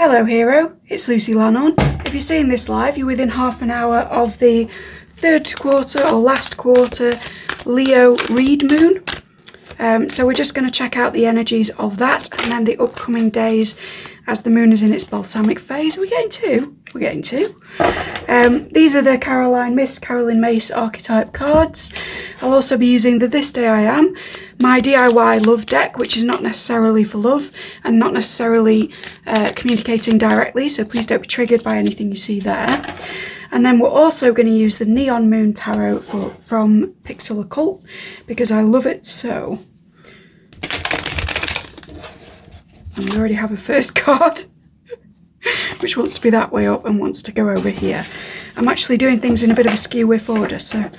Hello hero, it's Lucy Lannon. If you're seeing this live, you're within half an hour of the third quarter or last quarter Leo read moon. So we're just going to check out the energies of that and then the upcoming days as the moon is in its balsamic phase. We're getting two. These are the Carolyn Mace archetype cards. I'll also be using the This Day I Am, my DIY love deck, which is not necessarily for love and not necessarily communicating directly, so please don't be triggered by anything you see there. And then we're also going to use the Neon Moon Tarot from Pixel Occult because I love it so. And we already have a first card, which wants to be that way up and wants to go over here. I'm actually doing things in a bit of a skew-whiff order, so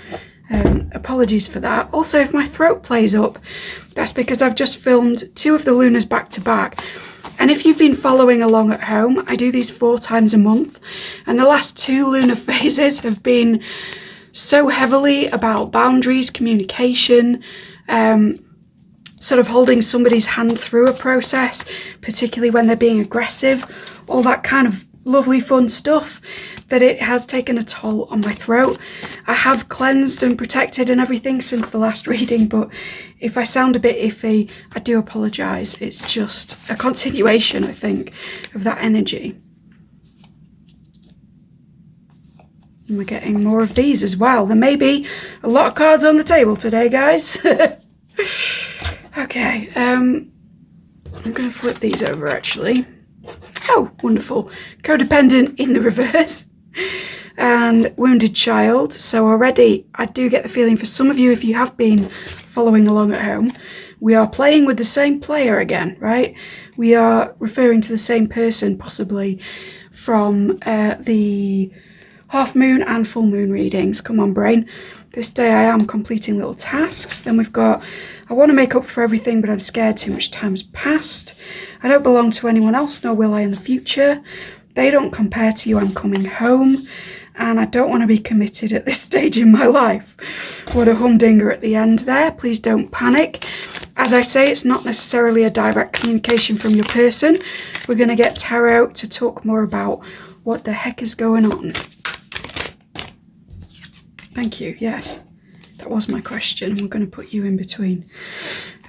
apologies for that. Also, if my throat plays up, that's because I've just filmed 2 of the lunars back to back. And if you've been following along at home, I do these 4 times a month. And the last 2 lunar phases have been so heavily about boundaries, communication, sort of holding somebody's hand through a process, particularly when they're being aggressive, all that kind of lovely fun stuff, that it has taken a toll on my throat. I have cleansed and protected and everything since the last reading, but if I sound a bit iffy, I do apologise. It's just a continuation, I think, of that energy. And we're getting more of these as well. There may be a lot of cards on the table today, guys. Okay, I'm going to flip these over actually. Oh, wonderful. Codependent in the reverse. And Wounded Child. So already I do get the feeling for some of you, if you have been following along at home, we are playing with the same player again, right? We are referring to the same person possibly from the half moon and full moon readings. Come on, brain. This day I am completing little tasks. Then we've got, I want to make up for everything, but I'm scared too much time's passed. I don't belong to anyone else, nor will I in the future. They don't compare to you, I'm coming home. And I don't want to be committed at this stage in my life. What a humdinger at the end there. Please don't panic. As I say, it's not necessarily a direct communication from your person. We're going to get tarot to talk more about what the heck is going on. Thank you, yes. That was my question. We're going to put you in between.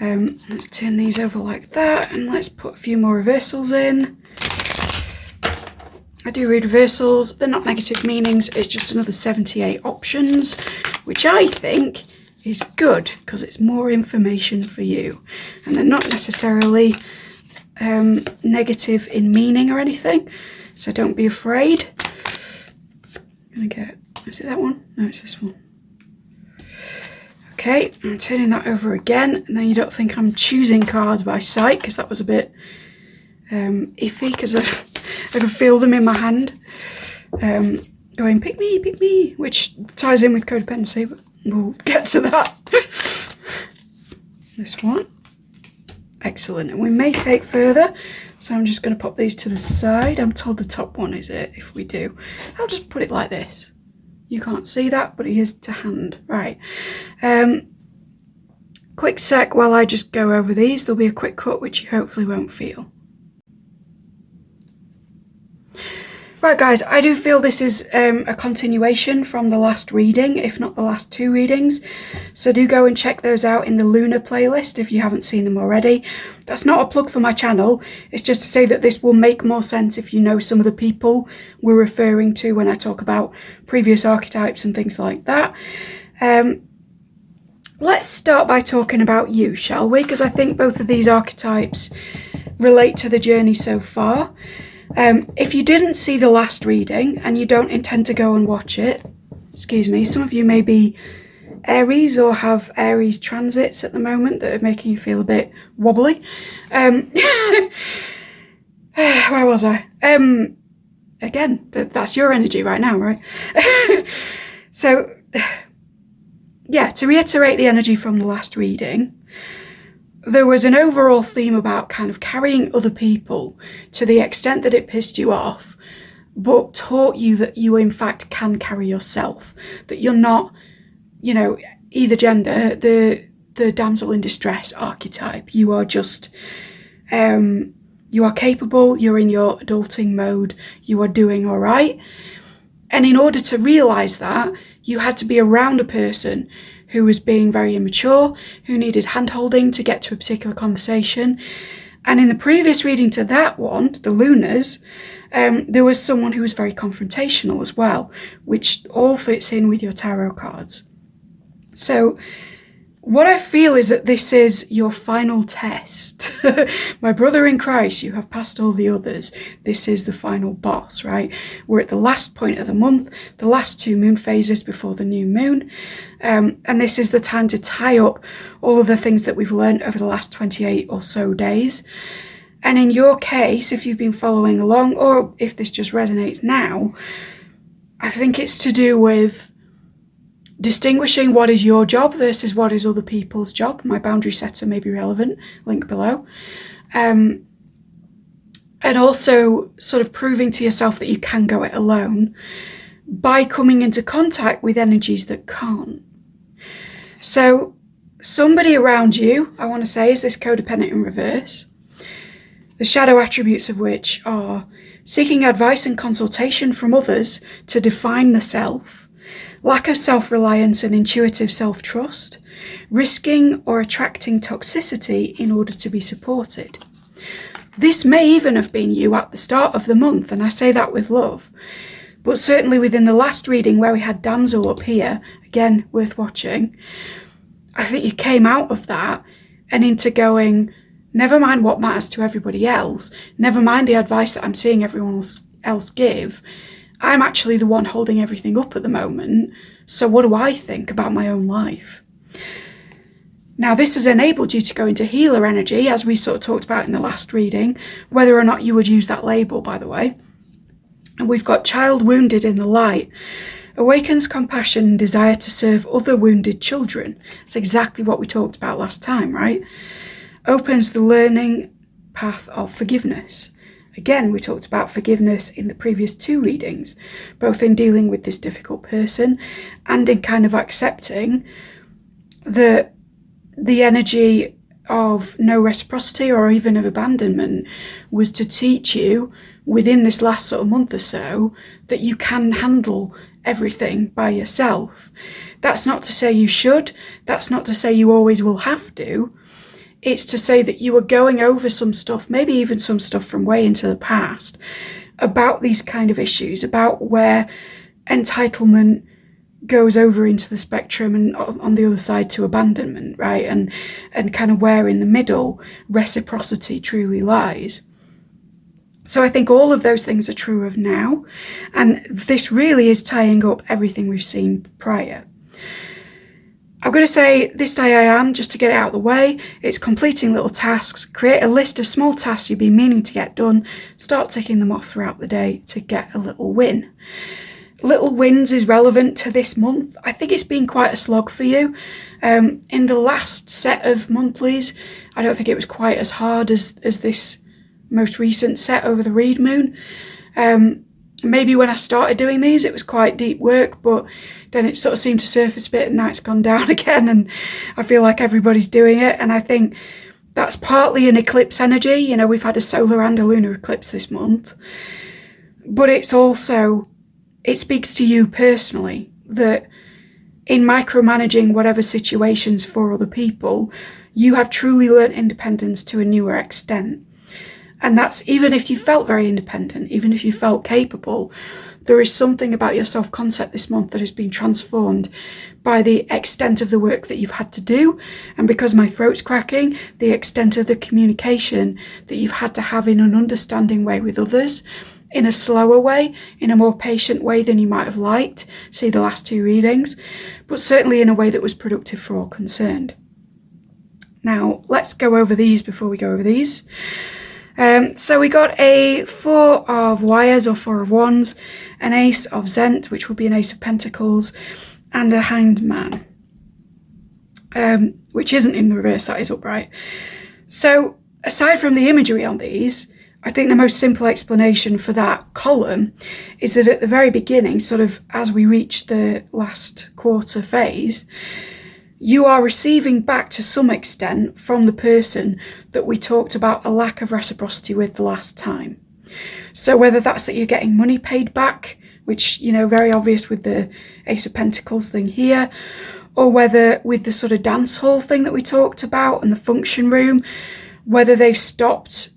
Let's turn these over like that, and let's put a few more reversals in. I do read reversals. They're not negative meanings. It's just another 78 options, which I think is good because it's more information for you. And they're not necessarily negative in meaning or anything, so don't be afraid. I'm going to get, is it that one? No, it's this one. Okay, I'm turning that over again, and then you don't think I'm choosing cards by sight, because that was a bit iffy, because I can feel them in my hand going, pick me, which ties in with codependency, but we'll get to that. This one. Excellent, and we may take further, so I'm just going to pop these to the side. I'm told the top one is it, if we do. I'll just put it like this. You can't see that, but it is to hand. Right. Quick sec while I just go over these. There'll be a quick cut, which you hopefully won't feel. Right, guys, I do feel this is a continuation from the last reading, if not the last 2 readings. So do go and check those out in the Lunar playlist if you haven't seen them already. That's not a plug for my channel. It's just to say that this will make more sense if you know some of the people we're referring to when I talk about previous archetypes and things like that. Let's start by talking about you, shall we? Because I think both of these archetypes relate to the journey so far. If you didn't see the last reading and you don't intend to go and watch it, excuse me, some of you may be Aries or have Aries transits at the moment that are making you feel a bit wobbly. Where was I? Again, that's your energy right now, right? So, yeah, to reiterate the energy from the last reading, there was an overall theme about kind of carrying other people to the extent that it pissed you off, but taught you that you in fact can carry yourself, that you're not, you know, either gender, the damsel in distress archetype. You are just You are capable, you're in your adulting mode, you are doing all right. And in order to realise that, you had to be around a person who was being very immature, who needed hand-holding to get to a particular conversation. And in the previous reading to that one, the Lunars, there was someone who was very confrontational as well, which all fits in with your tarot cards. So what I feel is that this is your final test. My brother in Christ, you have passed all the others. This is the final boss, right? We're at the last point of the month, the last 2 moon phases before the new moon. And this is the time to tie up all of the things that we've learned over the last 28 or so days. And in your case, if you've been following along, or if this just resonates now, I think it's to do with distinguishing what is your job versus what is other people's job. My boundary setter may be relevant, link below. And also sort of proving to yourself that you can go it alone by coming into contact with energies that can't. So somebody around you, I want to say, is this codependent in reverse. The shadow attributes of which are seeking advice and consultation from others to define the self, lack of self-reliance and intuitive self-trust, risking or attracting toxicity in order to be supported. This may even have been you at the start of the month, and I say that with love. But certainly within the last reading where we had Damsel up here, again, worth watching, I think you came out of that and into going, never mind what matters to everybody else, never mind the advice that I'm seeing everyone else give, I'm actually the one holding everything up at the moment, so what do I think about my own life? Now, this has enabled you to go into healer energy, as we sort of talked about in the last reading, whether or not you would use that label, by the way. And we've got child wounded in the light. Awakens compassion and desire to serve other wounded children. That's exactly what we talked about last time, right? Opens the learning path of forgiveness. Again, we talked about forgiveness in the previous 2 readings, both in dealing with this difficult person and in kind of accepting that the energy of no reciprocity or even of abandonment was to teach you within this last sort of month or so that you can handle everything by yourself. That's not to say you should. That's not to say you always will have to. It's to say that you were going over some stuff, maybe even some stuff from way into the past, about these kind of issues, about where entitlement goes over into the spectrum and on the other side to abandonment, right? And kind of where in the middle reciprocity truly lies. So I think all of those things are true of now. And this really is tying up everything we've seen prior. I'm going to say this day I am, just to get it out of the way. It's completing little tasks. Create a list of small tasks you've been meaning to get done. Start ticking them off throughout the day to get a little win. Little wins is relevant to this month. I think it's been quite a slog for you. In the last set of monthlies, I don't think it was quite as hard as this most recent set over the Reed Moon. Maybe when I started doing these, it was quite deep work, but then it sort of seemed to surface a bit and now it's gone down again and I feel like everybody's doing it. And I think that's partly an eclipse energy. You know, we've had a solar and a lunar eclipse this month, but it's also, it speaks to you personally that in micromanaging whatever situations for other people, you have truly learnt independence to a newer extent. And that's even if you felt very independent, even if you felt capable, there is something about your self-concept this month that has been transformed by the extent of the work that you've had to do. And because my throat's cracking, the extent of the communication that you've had to have in an understanding way with others, in a slower way, in a more patient way than you might have liked, see the last 2 readings, but certainly in a way that was productive for all concerned. Now, let's go over these before we go over these. So we got a 4 of wires or 4 of wands, an ace of zent, which would be an ace of pentacles, and a hanged man, which isn't in the reverse, that is upright. So aside from the imagery on these, I think the most simple explanation for that column is that at the very beginning, sort of as we reach the last quarter phase, you are receiving back to some extent from the person that we talked about a lack of reciprocity with the last time. So whether that's that you're getting money paid back, which, you know, very obvious with the Ace of Pentacles thing here, or whether with the sort of dance hall thing that we talked about and the function room, whether they've stopped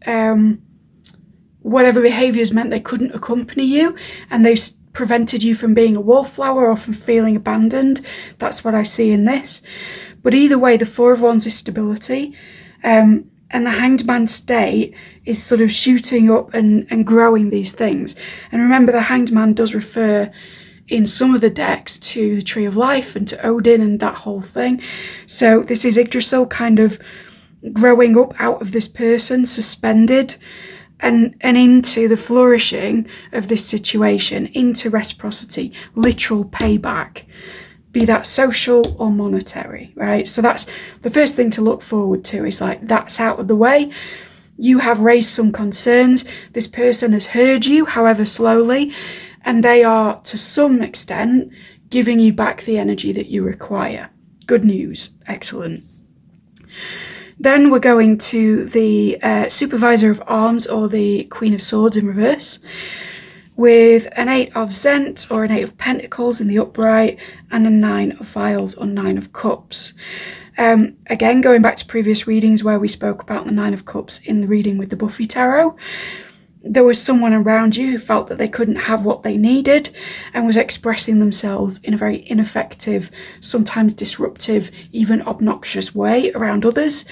whatever behaviours meant they couldn't accompany you and they've prevented you from being a wallflower or from feeling abandoned. That's what I see in this. But either way, the Four of Wands is stability, and the Hanged Man state is sort of shooting up and growing these things. And remember, the Hanged Man does refer in some of the decks to the Tree of Life and to Odin and that whole thing. So this is Yggdrasil kind of growing up out of this person, suspended, and into the flourishing of this situation, into reciprocity, literal payback, be that social or monetary, right? So that's the first thing to look forward to, is like, that's out of the way. You have raised some concerns. This person has heard you, however slowly, and they are to some extent giving you back the energy that you require. Good news. Excellent. Then we're going to the Supervisor of Arms, or the Queen of Swords in reverse, with an 8 of Zent, or an 8 of Pentacles in the upright, and a 9 of Vials, or 9 of Cups. Again, going back to previous readings where we spoke about the 9 of Cups in the reading with the Buffy Tarot, there was someone around you who felt that they couldn't have what they needed and was expressing themselves in a very ineffective, sometimes disruptive, even obnoxious way around others.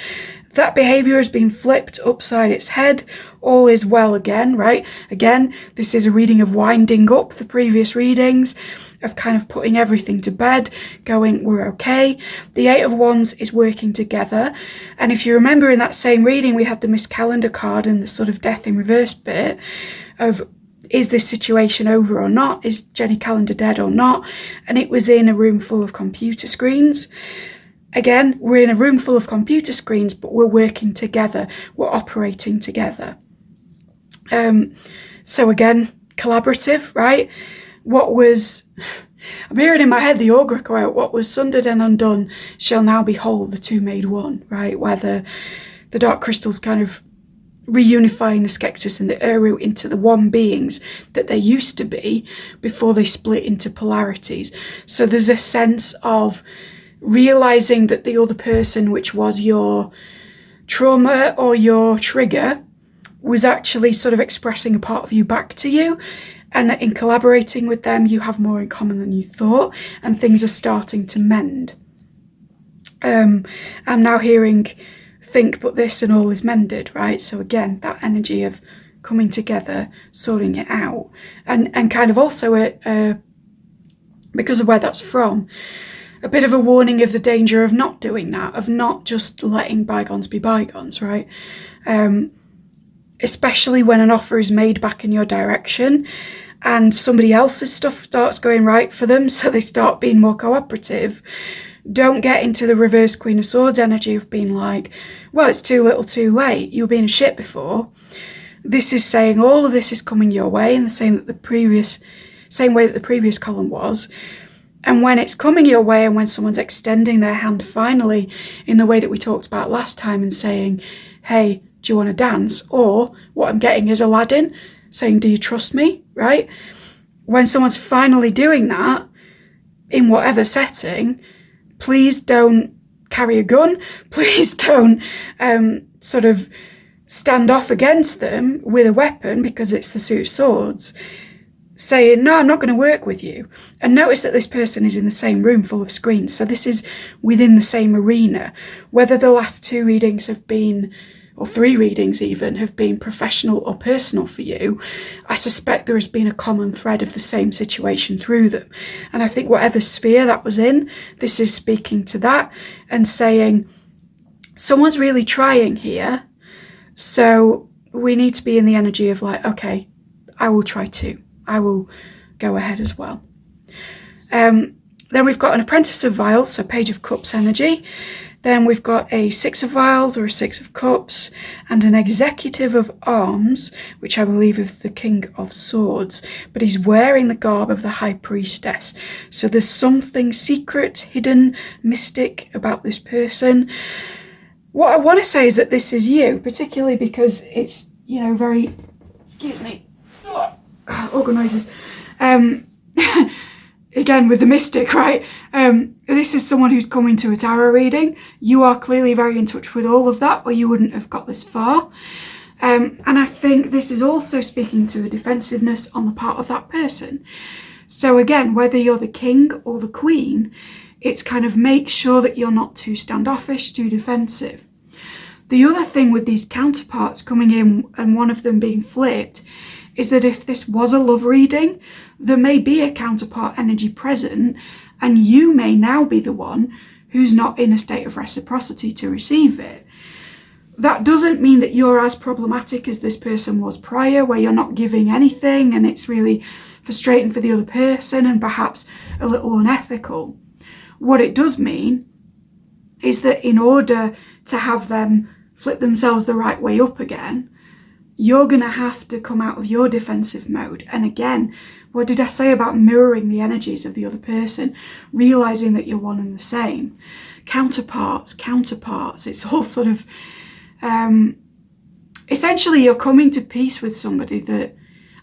That behaviour has been flipped upside its head. All is well again, right? Again, this is a reading of winding up the previous readings, of kind of putting everything to bed, going, we're okay. The 8 of Wands is working together. And if you remember, in that same reading, we had the Miss Calendar card and the sort of death in reverse bit of, is this situation over or not? Is Jenny Calendar dead or not? And it was in a room full of computer screens. Again, we're in a room full of computer screens, but we're working together. We're operating together. So again, collaborative, right? What was, I'm hearing in my head the Ogre quote, what was sundered and undone shall now be whole, the two made one, right? Where the dark crystals kind of reunifying the Skeksis and the Uru into the one beings that they used to be before they split into polarities. So there's a sense of realizing that the other person, which was your trauma or your trigger, was actually sort of expressing a part of you back to you, and that in collaborating with them you have more in common than you thought, and things are starting to mend. I'm now hearing think but this and all is mended, right? So again, that energy of coming together, sorting it out, and kind of also because of where that's from, a bit of a warning of the danger of not doing that, of not just letting bygones be bygones, right? Especially when an offer is made back in your direction and somebody else's stuff starts going right for them, so they start being more cooperative. Don't get into the reverse Queen of Swords energy of being like, well, it's too little too late. You were being a shit before. This is saying all of this is coming your way in the same way that the previous column was. And when it's coming your way, and when someone's extending their hand finally in the way that we talked about last time and saying, hey, do you want to dance? Or what I'm getting is Aladdin saying, do you trust me? Right? When someone's finally doing that, in whatever setting, please don't carry a gun. Please don't sort of stand off against them with a weapon because it's the Suit of Swords, saying, no, I'm not going to work with you. And notice that this person is in the same room full of screens. So this is within the same arena. Whether the last two readings have been, or three readings even, have been professional or personal for you, I suspect there has been a common thread of the same situation through them. And I think whatever sphere that was in, this is speaking to that and saying, someone's really trying here. So we need to be in the energy of like, okay, I will try too. I will go ahead as well. Then we've got an Apprentice of Vials, so Page of Cups energy. Then we've got a 6 of Vials or a 6 of Cups and an Executive of Arms, which I believe is the King of Swords, but he's wearing the garb of the High Priestess. So there's something secret, hidden, mystic about this person. What I want to say is that this is you, particularly because it's, you know, very, excuse me, organisers. Again, with the mystic, right? This is someone who's coming to a tarot reading. You are clearly very in touch with all of that, or you wouldn't have got this far. And I think this is also speaking to a defensiveness on the part of that person. So again, whether you're the king or the queen, it's kind of make sure that you're not too standoffish, too defensive. The other thing with these counterparts coming in and one of them being flipped is that if this was a love reading, there may be a counterpart energy present and you may now be the one who's not in a state of reciprocity to receive it. That doesn't mean that you're as problematic as this person was prior, where you're not giving anything and it's really frustrating for the other person and perhaps a little unethical. What it does mean is that in order to have them flip themselves the right way up again, you're going to have to come out of your defensive mode. And again, what did I say about mirroring the energies of the other person? Realizing that you're one and the same. Counterparts. It's all sort of, essentially you're coming to peace with somebody that,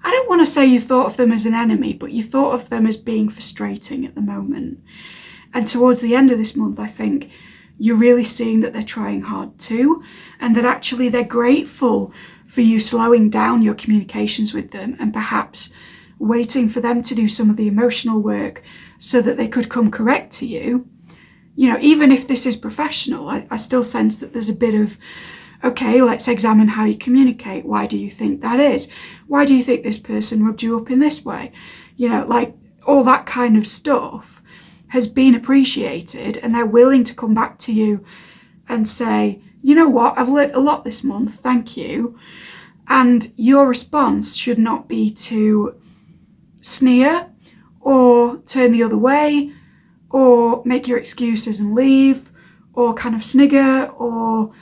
I don't want to say you thought of them as an enemy, but you thought of them as being frustrating at the moment. And towards the end of this month, I think you're really seeing that they're trying hard too, and that actually they're grateful for you slowing down your communications with them and perhaps waiting for them to do some of the emotional work so that they could come correct to you. You know, even if this is professional, I still sense that there's a bit of, okay, let's examine how you communicate. Why do you think that is? Why do you think this person rubbed you up in this way? You know, like all that kind of stuff has been appreciated, and they're willing to come back to you and say, you know what, I've learned a lot this month, thank you. And your response should not be to sneer or turn the other way or make your excuses and leave or kind of snigger or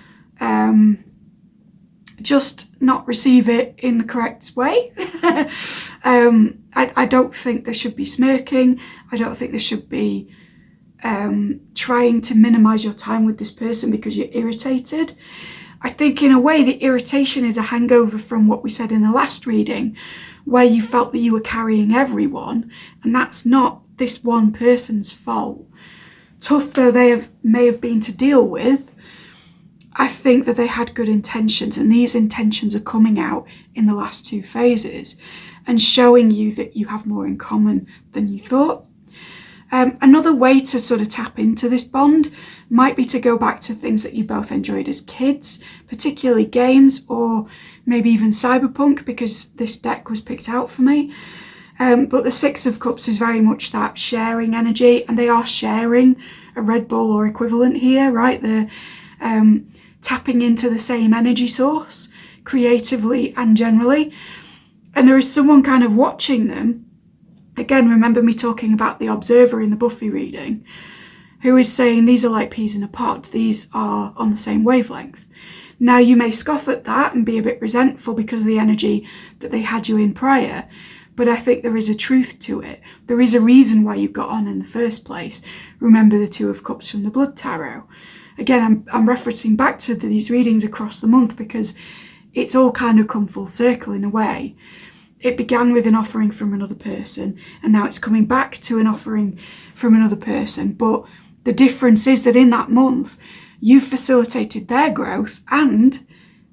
just not receive it in the correct way. I don't think there should be smirking. I don't think there should be trying to minimize your time with this person because you're irritated. I think in a way the irritation is a hangover from what we said in the last reading, where you felt that you were carrying everyone, and that's not this one person's fault. Tough though they may have been to deal with, I think that they had good intentions, and these intentions are coming out in the last two phases and showing you that you have more in common than you thought. Another way to sort of tap into this bond might be to go back to things that you both enjoyed as kids, particularly games or maybe even cyberpunk, because this deck was picked out for me. But the Six of Cups is very much that sharing energy, and they are sharing a Red Bull or equivalent here, right? They're tapping into the same energy source creatively and generally. And there is someone kind of watching them. Again, remember me talking about the observer in the Buffy reading, who is saying these are like peas in a pod. These are on the same wavelength. Now, you may scoff at that and be a bit resentful because of the energy that they had you in prior, but I think there is a truth to it. There is a reason why you got on in the first place. Remember the Two of Cups from the Blood Tarot. Again, I'm referencing back to these readings across the month because it's all kind of come full circle in a way. It began with an offering from another person, and now it's coming back to an offering from another person. But the difference is that in that month, you've facilitated their growth, and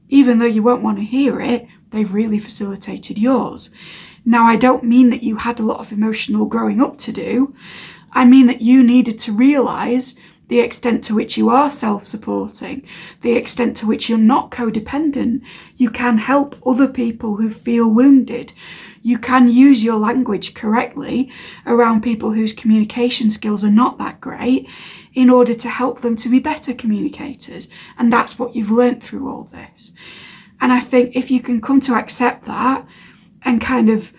even though you won't want to hear it, they've really facilitated yours. Now, I don't mean that you had a lot of emotional growing up to do. I mean that you needed to realise the extent to which you are self-supporting, the extent to which you're not codependent. You can help other people who feel wounded. You can use your language correctly around people whose communication skills are not that great in order to help them to be better communicators. And that's what you've learnt through all this. And I think if you can come to accept that and kind of,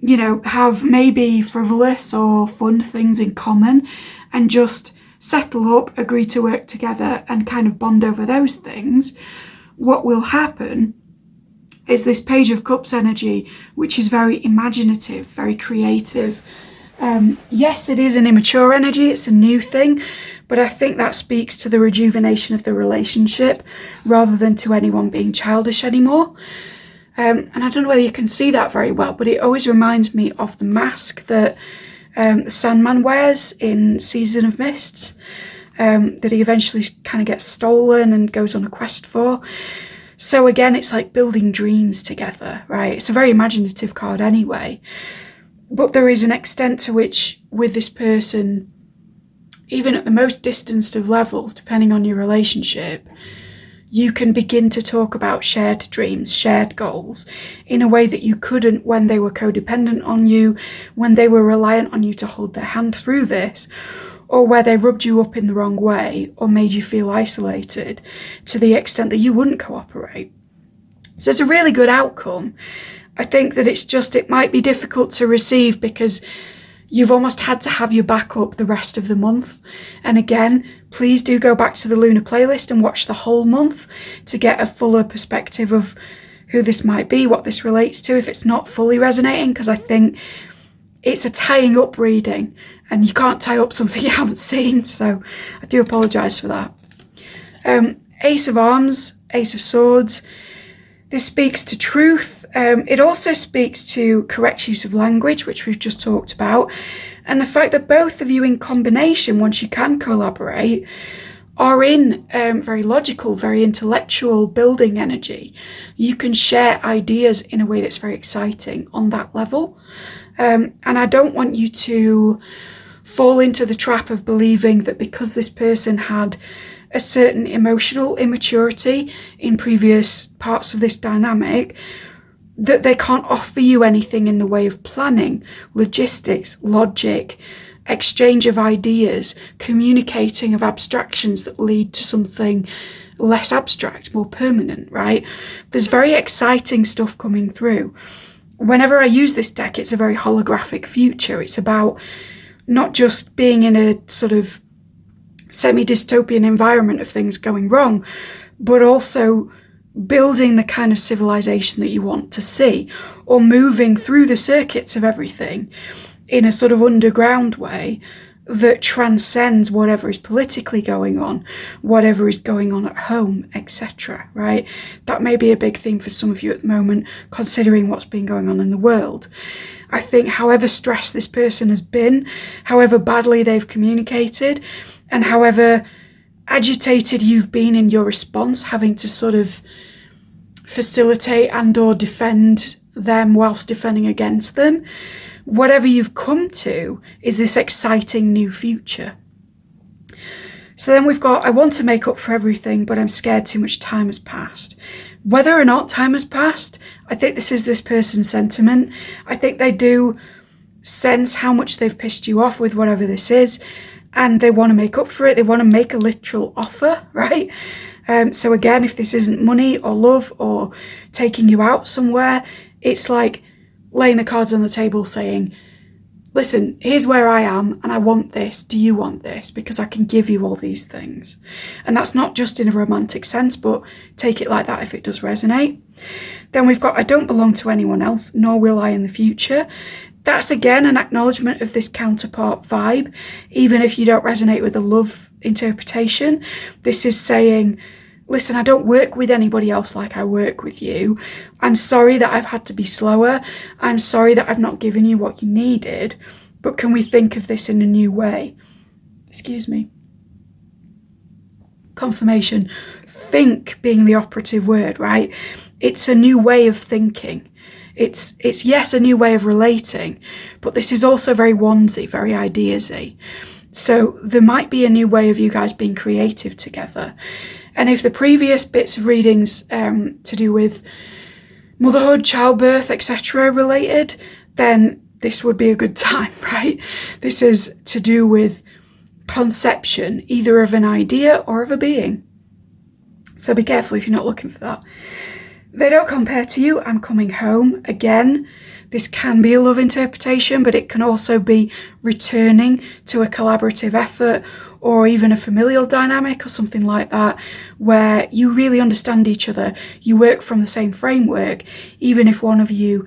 you know, have maybe frivolous or fun things in common and just settle up, agree to work together and kind of bond over those things, what will happen is this Page of Cups energy, which is very imaginative, very creative. Yes, it is an immature energy, it's a new thing, but I think that speaks to the rejuvenation of the relationship rather than to anyone being childish anymore. And I don't know whether you can see that very well, but it always reminds me of the mask that the Sandman wears in Season of Mists, that he eventually kind of gets stolen and goes on a quest for. So again, it's like building dreams together, right? It's a very imaginative card anyway. But there is an extent to which, with this person, even at the most distanced of levels, depending on your relationship, you can begin to talk about shared dreams, shared goals, in a way that you couldn't when they were codependent on you, when they were reliant on you to hold their hand through this, or where they rubbed you up in the wrong way or made you feel isolated to the extent that you wouldn't cooperate. So it's a really good outcome. I think that it might be difficult to receive because you've almost had to have your back up the rest of the month. And again, please do go back to the lunar playlist and watch the whole month to get a fuller perspective of who this might be, what this relates to, if it's not fully resonating, because I think it's a tying up reading and you can't tie up something you haven't seen. So I do apologise for that. Ace of Arms, Ace of Swords. This speaks to truth. It also speaks to correct use of language, which we've just talked about. And the fact that both of you in combination, once you can collaborate, are in very logical, very intellectual building energy. You can share ideas in a way that's very exciting on that level. And I don't want you to fall into the trap of believing that because this person had a certain emotional immaturity in previous parts of this dynamic, that they can't offer you anything in the way of planning, logistics, logic, exchange of ideas, communicating of abstractions that lead to something less abstract, more permanent, right? There's very exciting stuff coming through. Whenever I use this deck, it's a very holographic future. It's about not just being in a sort of semi-dystopian environment of things going wrong, but also building the kind of civilization that you want to see, or moving through the circuits of everything in a sort of underground way that transcends whatever is politically going on, whatever is going on at home, etc. Right? That may be a big thing for some of you at the moment, considering what's been going on in the world. I think however stressed this person has been, however badly they've communicated, and however agitated you've been in your response, having to sort of facilitate and or defend them whilst defending against them, whatever you've come to is this exciting new future. So then we've got, I want to make up for everything, but I'm scared too much time has passed. Whether or not time has passed, I think this is this person's sentiment. I think they do sense how much they've pissed you off with whatever this is, and they want to make up for it. They want to make a literal offer, right? So again, if this isn't money or love or taking you out somewhere, it's like laying the cards on the table saying, listen, here's where I am and I want this. Do you want this? Because I can give you all these things. And that's not just in a romantic sense, but take it like that if it does resonate. Then we've got, I don't belong to anyone else, nor will I in the future. That's again an acknowledgement of this counterpart vibe. Even if you don't resonate with the love interpretation, this is saying, listen, I don't work with anybody else like I work with you. I'm sorry that I've had to be slower. I'm sorry that I've not given you what you needed, but can we think of this in a new way? Excuse me. Confirmation. Think being the operative word, right? It's a new way of thinking. It's yes, a new way of relating, but this is also very onesie, very ideasy. So there might be a new way of you guys being creative together. And if the previous bits of readings to do with motherhood, childbirth, etc. related, then this would be a good time, right? This is to do with conception, either of an idea or of a being. So be careful if you're not looking for that. they don't compare to you. I'm coming home. Again, this can be a love interpretation, but it can also be returning to a collaborative effort or even a familial dynamic or something like that, where you really understand each other. You work from the same framework, even if one of you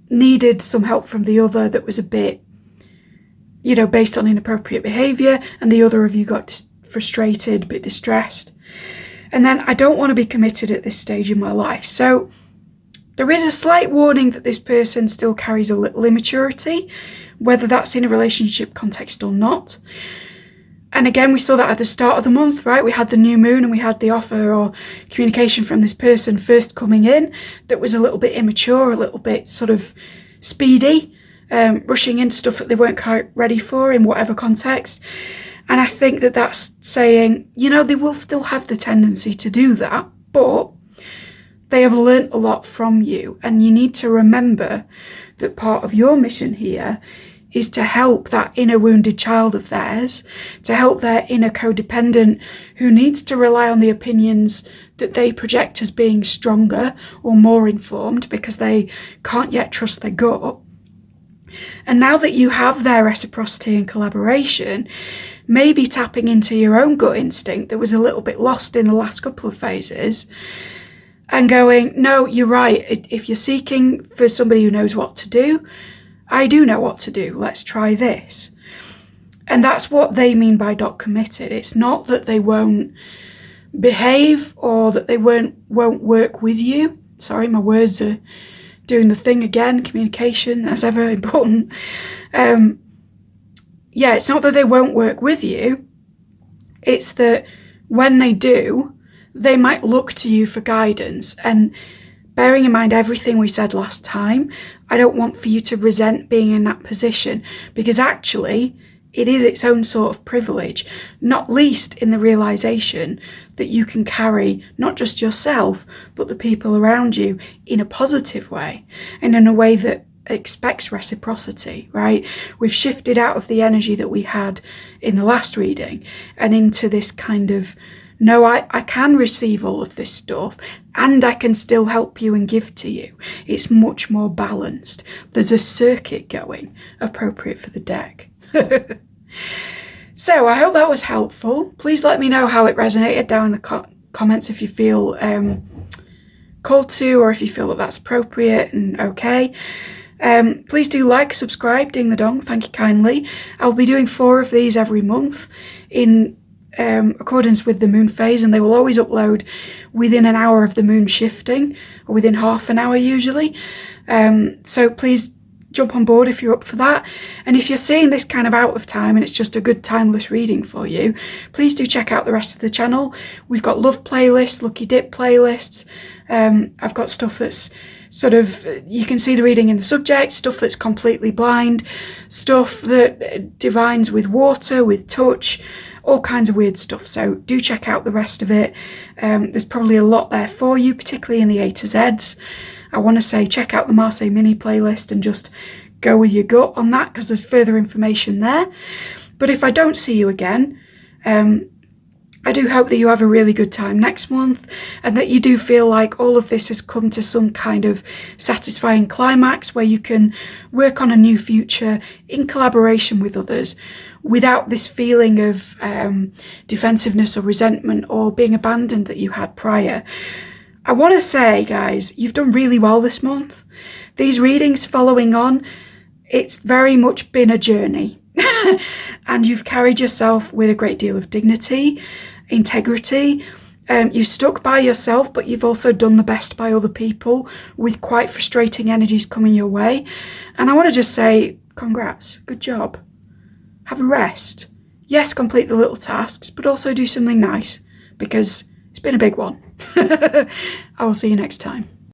needed some help from the other that was a bit, you know, based on inappropriate behaviour, and the other of you got frustrated, a bit distressed. And then I don't want to be committed at this stage in my life. So there is a slight warning that this person still carries a little immaturity, whether that's in a relationship context or not. And again, we saw that at the start of the month, right? We had the new moon and we had the offer or communication from this person first coming in that was a little bit immature, a little bit sort of speedy, rushing into stuff that they weren't quite ready for in whatever context. And I think that that's saying, you know, they will still have the tendency to do that, but they have learnt a lot from you. And you need to remember that part of your mission here is to help that inner wounded child of theirs, to help their inner codependent who needs to rely on the opinions that they project as being stronger or more informed because they can't yet trust their gut. And now that you have their reciprocity and collaboration, maybe tapping into your own gut instinct that was a little bit lost in the last couple of phases and going, no, you're right. If you're seeking for somebody who knows what to do, I do know what to do. Let's try this. And that's what they mean by not committed. It's not that they won't behave or that they won't work with you. Sorry, my words are doing the thing again. Communication, as ever, important. Yeah, it's not that they won't work with you. It's that when they do, they might look to you for guidance. And bearing in mind everything we said last time, I don't want for you to resent being in that position, because actually it is its own sort of privilege, not least in the realization that you can carry not just yourself, but the people around you in a positive way and in a way that expects reciprocity, right? We've shifted out of the energy that we had in the last reading and into this kind of, no, I can receive all of this stuff and I can still help you and give to you. It's much more balanced. There's a circuit going appropriate for the deck. So I hope that was helpful. Please let me know how it resonated down in the comments if you feel called to, or if you feel that that's appropriate and okay. Please do like, subscribe, ding the dong, thank you kindly. I'll be doing 4 of these every month in accordance with the moon phase, and they will always upload within an hour of the moon shifting, or within half an hour usually. So please jump on board if you're up for that. And if you're seeing this kind of out of time and it's just a good timeless reading for you, please do check out the rest of the channel. We've got love playlists, lucky dip playlists. I've got stuff that's sort of, you can see the reading in the subject, stuff that's completely blind, stuff that divines with water, with touch, all kinds of weird stuff. So do check out the rest of it. There's probably a lot there for you, particularly in the A to Zs. I want to say check out the Marseille mini playlist and just go with your gut on that, because there's further information there. But if I don't see you again, I do hope that you have a really good time next month, and that you do feel like all of this has come to some kind of satisfying climax where you can work on a new future in collaboration with others without this feeling of defensiveness or resentment or being abandoned that you had prior. I want to say, guys, you've done really well this month. These readings following on, it's very much been a journey. And you've carried yourself with a great deal of dignity, integrity. You've stuck by yourself, but you've also done the best by other people with quite frustrating energies coming your way. And I want to just say, congrats, good job. Have a rest. Yes, complete the little tasks, but also do something nice, because it's been a big one. I will see you next time.